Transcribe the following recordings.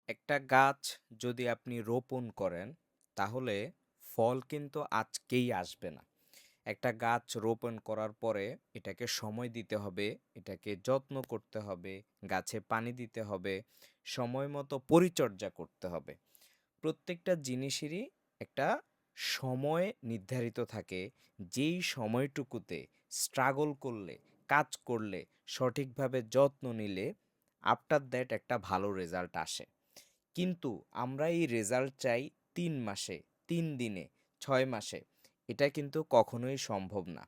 একটা গাছ যদি আপনি রোপণ করেন, তাহলে ফল কিন্তু আজকেই আসবে না। একটা গাছ রোপণ করার পরে এটাকে সময় দিতে হবে, এটাকে যত্ন করতে হবে, গাছে পানি দিতে হবে, সময় মতো পরিচর্যা করতে হবে। প্রত্যেকটা জিনিসেরই একটা সময় নির্ধারিত থাকে, যেই সময়টুকুতে স্ট্রাগল করলে, কাজ করলে, সঠিকভাবে যত্ন নিলে আফটার দ্যাট একটা ভালো রেজাল্ট আসে। কিন্তু আমরা এই রেজাল্ট চাই ৩ মাসে, ৩ দিনে, ৬ মাসে। এটা কিন্তু কখনোই সম্ভব না।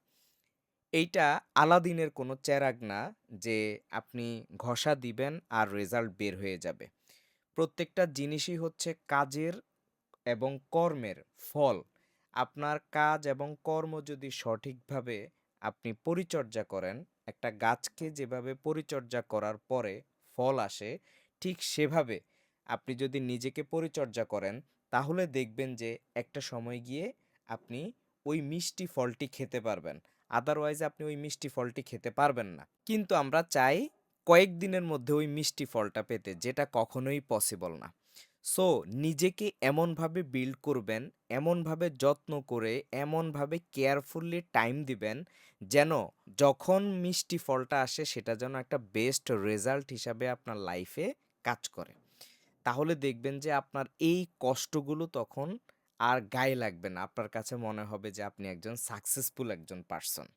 এইটা আলাদিনের কোনো চেরাগ না যে আপনি ঘষা দিবেন আর রেজাল্ট বের হয়ে যাবে। প্রত্যেকটা জিনিসই হচ্ছে কাজের এবং কর্মের ফল। আপনার কাজ এবং কর্ম যদি সঠিকভাবে আপনি পরিচর্যা করেন, একটা গাছকে যেভাবে পরিচর্যা করার পরে ফল আসে, ঠিক সেভাবে আপনি যদি নিজেকে পরিচর্যা করেন, তাহলে দেখবেন যে একটা সময় গিয়ে আপনি ওই মিষ্টি ফলটি খেতে পারবেন। আদারওয়াইজ আপনি ওই মিষ্টি ফলটি খেতে পারবেন না। কিন্তু আমরা চাই কয়েকদিনের মধ্যে ওই মিষ্টি ফলটা পেতে, যেটা কখনোই পসিবল না। সো নিজেকে এমনভাবে বিল্ড করবেন, এমনভাবে যত্ন করে, এমনভাবে কেয়ারফুলি টাইম দিবেন, যেন যখন মিষ্টি ফলটা আসে সেটা যেন একটা বেস্ট রেজাল্ট হিসাবে আপনার লাইফে কাজ করে। তাহলে দেখবেন যে আপনার এই কষ্টগুলো তখন আর গায়ে লাগবে না। আপনার কাছে মনে হবে যে আপনি একজন সাকসেসফুল একজন পারসন।